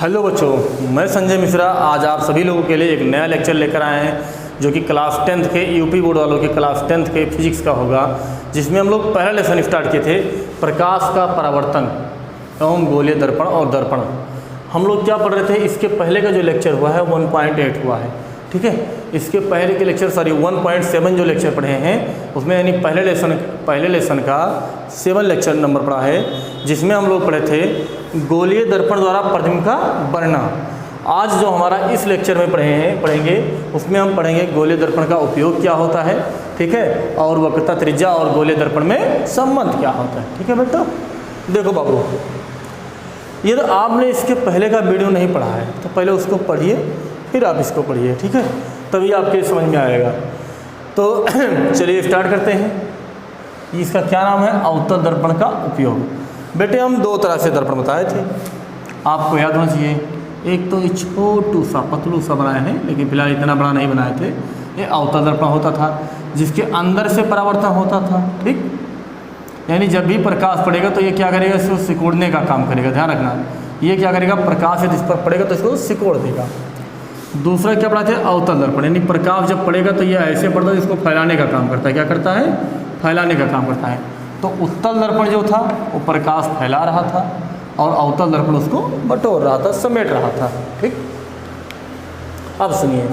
Hello बच्चों, मैं संजय मिश्रा आज आप सभी लोगों के लिए एक नया लेक्चर लेकर आए हैं जो कि क्लास 10th के यूपी बोर्ड वालों के क्लास 10th के फिजिक्स का होगा, जिसमें हम लोग पहला लेसन स्टार्ट किए थे प्रकाश का परावर्तन एवं गोलीय दर्पण और दर्पण। हम लोग क्या पढ़ रहे थे, इसके पहले का जो लेक्चर हुआ है 1.8 हुआ है, ठीक है। इसके पहले के लेक्चर 1.7 जो लेक्चर पढ़े हैं उसमें यानी पहले लेसन का 7 लेक्चर नंबर पढ़ा है, जिसमें हम लोग पढ़े थे गोलीय दर्पण द्वारा प्रतिबिंब का वर्णन। आज जो हमारा इस लेक्चर में पढ़ेंगे उसमें हम पढ़ेंगे गोलीय दर्पण का उपयोग क्या होता है, ठीक है, और वक्रता त्रिज्या और गोलीय दर्पण में संबंध क्या होता है, ठीक है बेटा। देखो बाबू, ये तो आपने इसके पहले का वीडियो नहीं पढ़ा है तो पहले उसको पढ़िए फिर आप इसको पढ़िए, ठीक है, तभी आपके समझ में आएगा। तो चलिए स्टार्ट करते हैं। इसका क्या नाम है, अवतल दर्पण का उपयोग। बेटे हम दो तरह से दर्पण बताए थे, आपको याद होना चाहिए। एक तो छोटू सा पतलू सा बनाए हैं, लेकिन फिलहाल इतना बड़ा नहीं बनाए थे। ये अवतल दर्पण होता था जिसके अंदर से परावर्तन होता था, ठीक, यानी जब भी प्रकाश पड़ेगा तो ये क्या करेगा, इसको सिकोड़ने का काम करेगा। ध्यान रखना, ये क्या करेगा, प्रकाश यदि इस पर पड़ेगा तो इसको सिकोड़ देगा। दूसरा क्या पढ़ाते हैं, अवतल दर्पण, यानी प्रकाश जब पड़ेगा तो ये ऐसे पड़ता है, इसको फैलाने का काम करता है। क्या करता है, फैलाने का काम करता है। तो उत्तल दर्पण जो था वो प्रकाश फैला रहा था और अवतल दर्पण उसको बटोर रहा था, समेट रहा था, ठीक। अब सुनिए,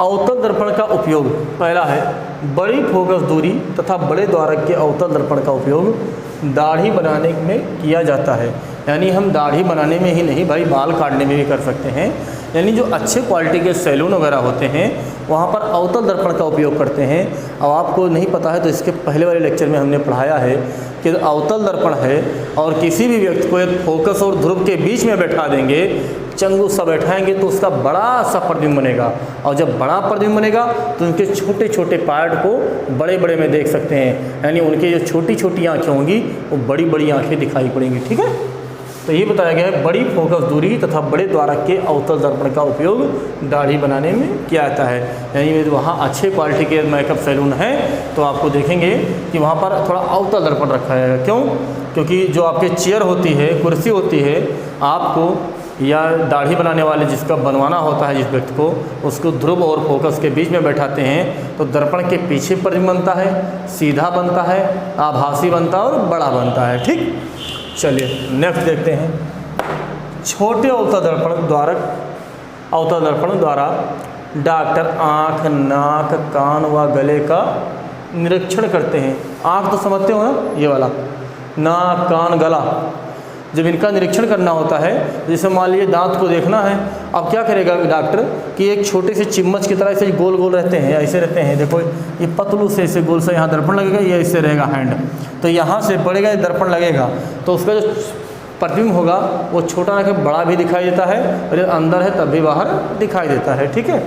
अवतल दर्पण का उपयोग पहला है बड़ी फोकस दूरी तथा बड़े द्वारक के अवतल दर्पण का उपयोग दाढ़ी बनाने में किया जाता है। यानी हम दाढ़ी बनाने में ही नहीं भाई, बाल काटने में भी कर सकते हैं। यानी जो अच्छे क्वालिटी के सैलून वगैरह होते हैं वहाँ पर अवतल दर्पण का उपयोग करते हैं। अब आपको नहीं पता है तो इसके पहले वाले लेक्चर में हमने पढ़ाया है कि अवतल दर्पण है और किसी भी व्यक्ति को एक फोकस और ध्रुव के बीच में बैठा देंगे, चंगू सा बैठाएंगे तो उसका बड़ा सा प्रतिबिंब बनेगा, और जब बड़ा प्रतिबिंब बनेगा तो उनके छोटे छोटे पार्ट को बड़े बड़े में देख सकते हैं। यानी उनकी जो छोटी छोटी आँखें होंगी वो बड़ी बड़ी आँखें दिखाई पड़ेंगी, ठीक है। तो ये बताया गया है बड़ी फोकस दूरी तथा बड़े द्वारक के अवतल दर्पण का उपयोग दाढ़ी बनाने में किया जाता है। यानी वहाँ अच्छे क्वालिटी के मेकअप सैलून हैं तो आपको देखेंगे कि वहाँ पर थोड़ा अवतल दर्पण रखा जाएगा। क्यों? क्योंकि जो आपके चेयर होती है, कुर्सी होती है, आपको या दाढ़ी बनाने वाले जिसका बनवाना होता है जिस व्यक्ति को, उसको ध्रुव और फोकस के बीच में बैठाते हैं तो दर्पण के पीछे प्रतिबिंब बनता है, सीधा बनता है, आभासी बनता है और बड़ा बनता है, ठीक। चलिए नेक्स्ट देखते हैं। छोटे अवतल दर्पण द्वारा डॉक्टर आँख, नाक, कान व गले का निरीक्षण करते हैं। आँख तो समझते हो ना, ये वाला, नाक, कान, गला, जब इनका निरीक्षण करना होता है, जैसे मान लीजिए दांत को देखना है, अब क्या करेगा डॉक्टर कि एक छोटे से चिम्मच की तरह ऐसे गोल गोल रहते हैं, ऐसे रहते हैं। देखो ये पतलू से ऐसे गोल से यहाँ दर्पण लगेगा, ये ऐसे रहेगा हैंड, तो यहाँ से पड़ेगा, ये दर्पण लगेगा तो उसका जो प्रतिबिंब होगा वो छोटा ना कि बड़ा भी दिखाई देता है, और अंदर है तब भी बाहर दिखाई देता है, ठीक है।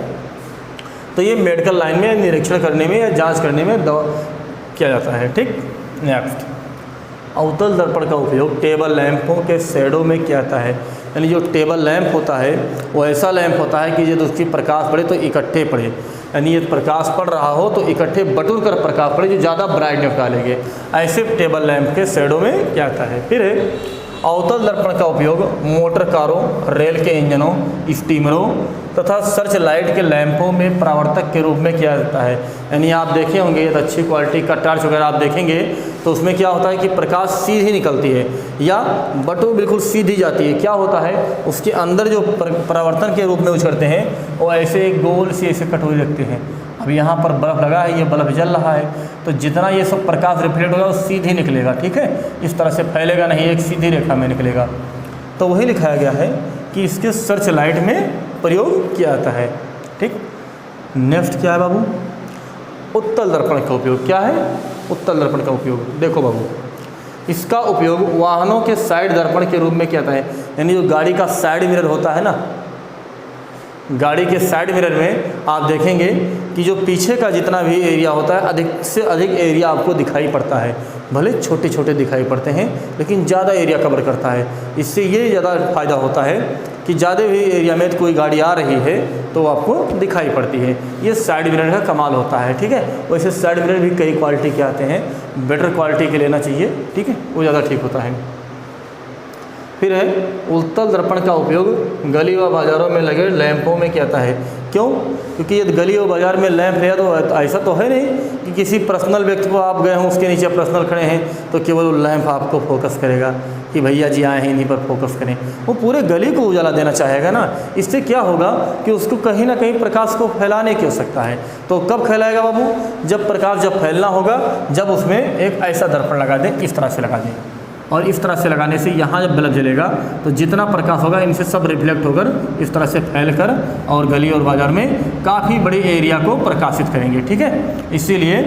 तो ये मेडिकल लाइन में निरीक्षण करने में या जाँच करने में किया जाता है, ठीक। नेक्स्ट, अवतल दर्पण का उपयोग टेबल लैंपों के शैडो में किया जाता है। यानी जो टेबल लैंप होता है वो ऐसा लैंप होता है कि यदि उसकी प्रकाश पड़े तो इकट्ठे पड़े, यानी यदि प्रकाश पड़ रहा हो तो इकट्ठे बटुर कर प्रकाश पड़े, जो ज़्यादा ब्राइटनेस डालेंगे, ऐसे टेबल लैंप के शैडो में किया जाता है। फिर अवतल दर्पण का उपयोग मोटर कारों, रेल के इंजनों, स्टीमरों तथा सर्च लाइट के लैंपों में परावर्तक के रूप में किया जाता है। यानी आप देखे होंगे तो अच्छी क्वालिटी का टॉर्च वगैरह आप देखेंगे तो उसमें क्या होता है कि प्रकाश सीधी निकलती है या बटू बिल्कुल सीधी जाती है। क्या होता है, उसके अंदर जो परावर्तन के रूप में यूज करते हैं वो ऐसे गोल सी ऐसे कटोरी रखते हैं। अब यहाँ पर बल्ब लगा है, ये बल्ब जल रहा है, तो जितना ये सब प्रकाश रिफ्लेक्ट होगा वो सीधी निकलेगा, ठीक है, इस तरह से फैलेगा नहीं, एक सीधी रेखा में निकलेगा। तो वही लिखाया गया है कि इसके सर्च लाइट में प्रयोग किया जाता है, ठीक। नेक्स्ट क्या है बाबू, उत्तल दर्पण का उपयोग। क्या है उत्तल दर्पण का उपयोग? देखो बाबू, इसका उपयोग वाहनों के साइड दर्पण के रूप में किया जाता है। यानी जो गाड़ी का साइड मिरर होता है ना, गाड़ी के साइड मिरर में आप देखेंगे कि जो पीछे का जितना भी एरिया होता है अधिक से अधिक एरिया आपको दिखाई पड़ता है। भले छोटे छोटे दिखाई पड़ते हैं लेकिन ज़्यादा एरिया कवर करता है। इससे ये ज़्यादा फ़ायदा होता है कि ज़्यादा भी एरिया में कोई गाड़ी आ रही है तो आपको दिखाई पड़ती है। ये साइड मिरर का कमाल होता है, ठीक है। वैसे साइड मिरर भी कई क्वालिटी के आते हैं, बेटर क्वालिटी के लेना चाहिए, ठीक है, वो ज़्यादा ठीक होता है। फिर है उत्तल दर्पण का उपयोग गली व बाज़ारों में लगे लैंपों में किया जाता है। क्यों? क्योंकि यदि गली व बाज़ार में लैंप है तो ऐसा तो है नहीं कि किसी पर्सनल व्यक्ति को आप गए हों, उसके नीचे पर्सनल खड़े हैं तो केवल लैंप आपको फोकस करेगा कि भैया जी आए हैं इन्हीं पर फोकस करें। वो पूरे गली को उजाला देना चाहेगा ना। इससे क्या होगा कि उसको कहीं ना कहीं प्रकाश को फैलाने की आवश्यकता है। तो कब फैलाएगा बाबू? जब प्रकाश जब फैलना होगा, जब उसमें एक ऐसा दर्पण लगा दें, इस तरह से लगा दें, और इस तरह से लगाने से यहाँ जब बल्ब जलेगा तो जितना प्रकाश होगा इनसे सब रिफ्लेक्ट होकर इस तरह से फैलकर और गली और बाज़ार में काफ़ी बड़े एरिया को प्रकाशित करेंगे। ठीक है, इसीलिए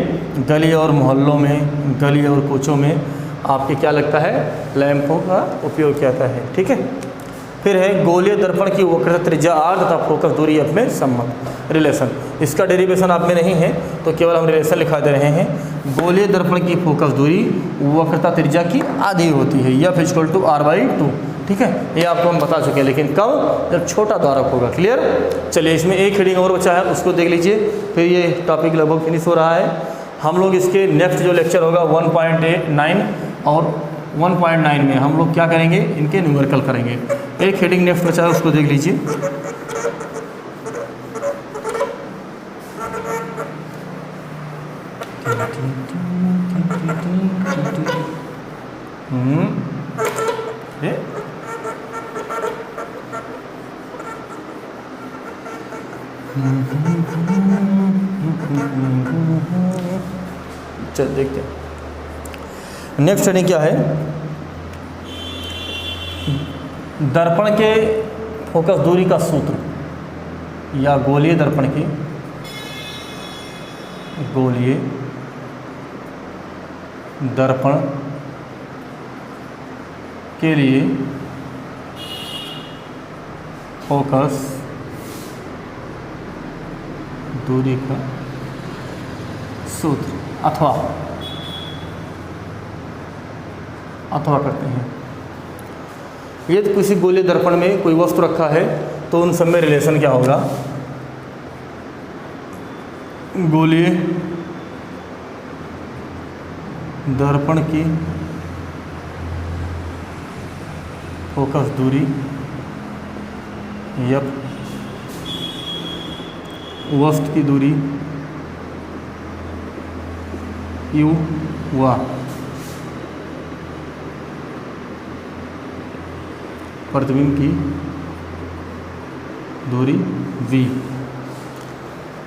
गली और मोहल्लों में, गली और कोचों में आपके क्या लगता है, लैंपों का उपयोग किया जाता है। ठीक है, फिर है गोलीय दर्पण की वक्रता त्रिज्या आर तथा फोकस दूरी एफ में सम्मत रिलेशन। इसका डेरिवेशन आप में नहीं है तो केवल हम रिलेशन लिखा दे रहे हैं। गोलीय दर्पण की फोकस दूरी वक्रता त्रिज्या की आधी होती है, एफ इक्वल टू r/2। ठीक है, ये आपको हम बता चुके हैं, लेकिन कब? जब छोटा द्वारक होगा। क्लियर? चलिए, इसमें एक हेडिंग और बचा है, उसको देख लीजिए, फिर ये टॉपिक लगभग फिनिश हो रहा है। हम लोग इसके नेक्स्ट जो लेक्चर होगा 1.9 और 1.9 में हम लोग क्या करेंगे, इनके न्यूमेरिकल करेंगे। एक हेडिंग नेक्स्ट बचा है, उसको देख लीजिए। चल देखते हैं नेक्स्ट हेडिंग क्या है। दर्पण के फोकस दूरी का सूत्र, या गोलीय दर्पण की गोलीय दर्पण के लिए फोकस दूरी का सूत्र अथवा करते हैं। यदि किसी गोलीय दर्पण में कोई वस्तु रखा है तो उन सब में रिलेशन क्या होगा, गोलीय दर्पण की फोकस दूरी एफ, वस्तु की दूरी u व प्रतिबिंब की दूरी v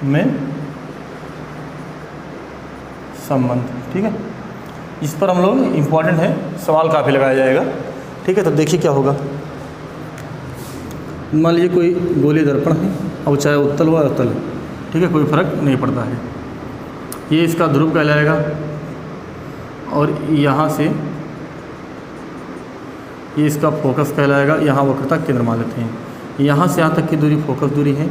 में संबंध। ठीक है, इस पर हम लोग इम्पॉर्टेंट है, सवाल काफ़ी लगाया जाएगा। ठीक है, तो देखिए क्या होगा। मान लीजिए कोई गोलीय दर्पण है, अब चाहे उत्तल व अवतल, ठीक है, कोई फर्क नहीं पड़ता है। ये इसका ध्रुव कहलाएगा और यहाँ से ये इसका फोकस कहलाएगा। यहाँ वक्रता केंद्र मान लेते हैं। यहाँ से यहाँ तक की दूरी फोकस दूरी है।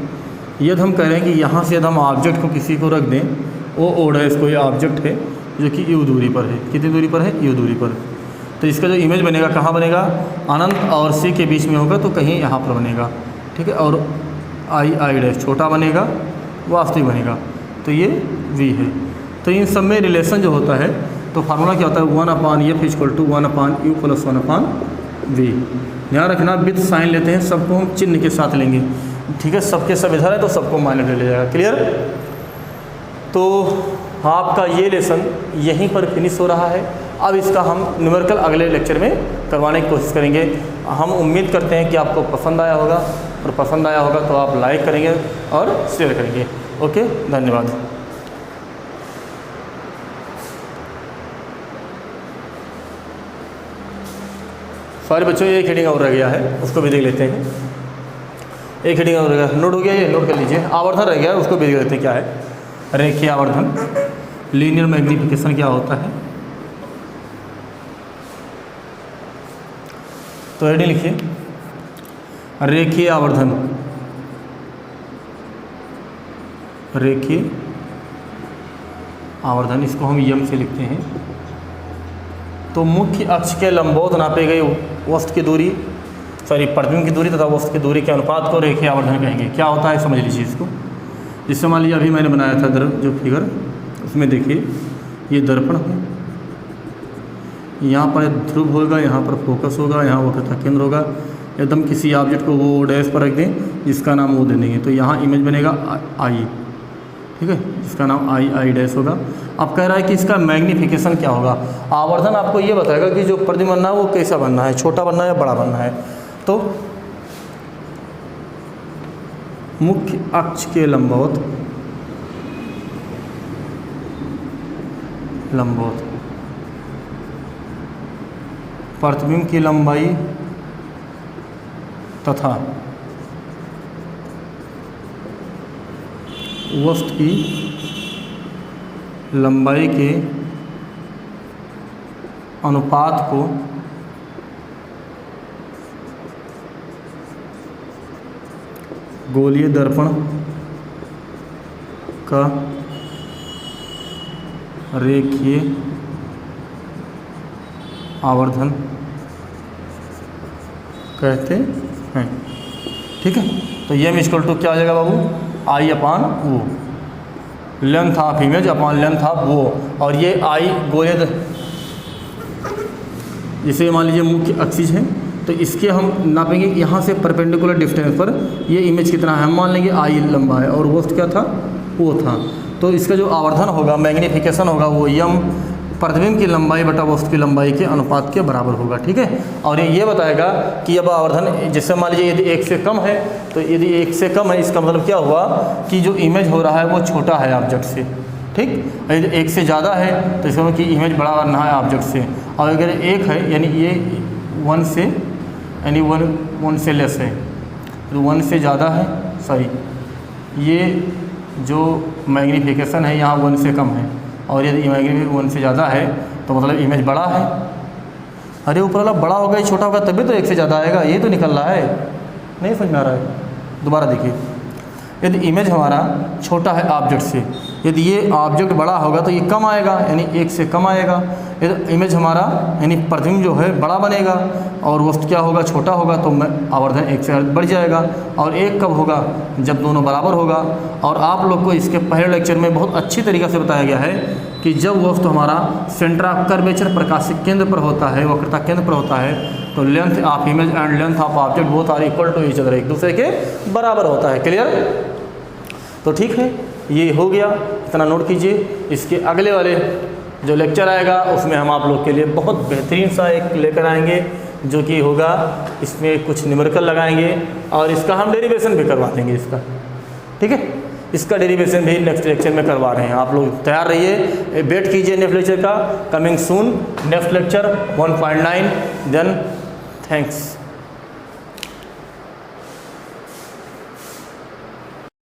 यदि हम कह रहे हैं कि यहाँ से यदि हम ऑब्जेक्ट को किसी को रख दें, वो ओड है, इसको ये ऑब्जेक्ट है जो कि u दूरी पर है। कितनी दूरी पर है? u दूरी पर। तो इसका जो इमेज बनेगा कहाँ बनेगा? अनंत और c के बीच में होगा तो कहीं यहाँ पर बनेगा। ठीक है, और i छोटा बनेगा, वास्तविक बनेगा, तो ये v है। तो इन सब में रिलेशन जो होता है तो फार्मूला क्या होता है, 1/f equal to 1/u plus 1/v। ध्यान रखना, विथ साइन लेते हैं, सबको हम चिन्ह के साथ लेंगे। ठीक है, सबके सब इधर है तो सबको माइनस ले लिया जाएगा। क्लियर? तो आपका ये लेसन यहीं पर फिनिश हो रहा है। अब इसका हम न्यूमेरिकल अगले लेक्चर में करवाने की कोशिश करेंगे। हम उम्मीद करते हैं कि आपको पसंद आया होगा, और पसंद आया होगा तो आप लाइक करेंगे और शेयर करेंगे। ओके, धन्यवाद। सारे बच्चों, एक हेडिंग और रह गया है, उसको भी देख लेते हैं। एक हेडिंग और रह गया, नोट हो गया, ये नोट कर लीजिए। आवर्धन रह गया, उसको भी देख लेते हैं क्या है। रेखीय आवर्धन, लीनियर मैग्निफिकेशन क्या होता है। तो हेडिंग लिखिए, रेखीय आवर्धन। रेखीय आवर्धन, इसको हम यम से लिखते हैं। तो मुख्य अक्ष के लंबवत नापे गए वस्तु की दूरी, प्रतिबिंब की दूरी तथा वस्तु की दूरी के अनुपात को रेखीय आवर्धन कहेंगे। क्या होता है समझ लीजिए इसको। जिससे मान लीजिए अभी मैंने बनाया था जो फिगर, उसमें देखिए ये दर्पण है, यहाँ पर ध्रुव होगा, यहाँ पर फोकस होगा, यहाँ वक्रता केंद्र होगा। एकदम किसी ऑब्जेक्ट को वो डैश पर रख दें जिसका नाम वो दे देंगे, तो यहाँ इमेज बनेगा आई, ठीक है, जिसका नाम आई डैश होगा। अब कह रहा है कि इसका मैग्नीफिकेशन क्या होगा। आवर्धन आपको ये बताएगा कि जो प्रतिबिंब बनना है वो कैसा बनना है, छोटा बनना है या बड़ा बनना है। तो मुख्य अक्ष के लंबवत प्रतिबिंब की लंबाई तथा वस्तु की लंबाई के अनुपात को गोलीय दर्पण का रेखीय आवर्धन कहते हैं, ठीक है। तो ये इक्वल टू क्या हो जाएगा बाबू, आई अपान वो, length of image upon length of वो, और ये आई गोलीय, जैसे मान लीजिए मुख्य एक्सिस है तो इसके हम नापेंगे यहाँ से परपेंडिकुलर डिस्टेंस पर ये इमेज कितना है, हम मान लेंगे आई लंबा है और वस्तु क्या था, वो था। तो इसका जो आवर्धन होगा, मैग्नीफिकेशन होगा, वो यम प्रतिबिंब की लंबाई बटा वस्तु की लंबाई के अनुपात के बराबर होगा, ठीक है। और ये बताएगा कि अब आवर्धन, जैसे मान लीजिए यदि 1 से कम है, तो यदि 1 से कम है इसका मतलब क्या हुआ कि जो इमेज हो रहा है वो छोटा है ऑब्जेक्ट से, ठीक। यदि 1 से ज़्यादा है तो इसका मतलब कि इमेज बड़ा बनना है ऑब्जेक्ट से, और अगर 1 है यानी ये 1 से, यानी 1 से लेस है, तो 1 से ज़्यादा है, सॉरी ये जो मैग्नीफिकेशन है यहाँ 1 से कम है, और यदि मैग्नीफिकेशन 1 से ज़्यादा है तो मतलब इमेज बड़ा है। अरे ऊपर वाला बड़ा होगा, ये छोटा होगा तभी तो 1 से ज़्यादा आएगा, ये तो निकल रहा है, नहीं समझ में आ रहा है। दोबारा देखिए, यदि इमेज हमारा छोटा है ऑब्जेक्ट से, यदि ये ऑब्जेक्ट बड़ा होगा तो ये कम आएगा, यानी 1 से कम आएगा। यदि इमेज हमारा यानी प्रतिबिंब जो है बड़ा बनेगा और वस्तु क्या होगा, छोटा होगा, तो आवर्धन 1 से बढ़ जाएगा। और 1 कब होगा, जब दोनों बराबर होगा। और आप लोग को इसके पहले लेक्चर में बहुत अच्छी तरीक़े से बताया गया है कि जब वस्तु हमारा सेंटर ऑफ कर्वेचर प्रकाशिक केंद्र पर होता है, वक्रता केंद्र पर होता है, तो length of image and length of object both are equal to each other, एक दूसरे के बराबर होता है। क्लियर? तो ठीक है, ये हो गया, इतना नोट कीजिए। इसके अगले वाले जो लेक्चर आएगा उसमें हम आप लोग के लिए बहुत बेहतरीन सा एक लेकर आएंगे, जो कि होगा, इसमें कुछ न्यूमेरिकल लगाएंगे और इसका हम डेरिवेशन भी करवा देंगे इसका, ठीक है। इसका डेरिवेशन भी नेक्स्ट लेक्चर में करवा रहे हैं, आप लोग तैयार रहिए, वेट कीजिए नेक्स्ट लेक्चर का, coming soon next lecture 1.9। Then thanks.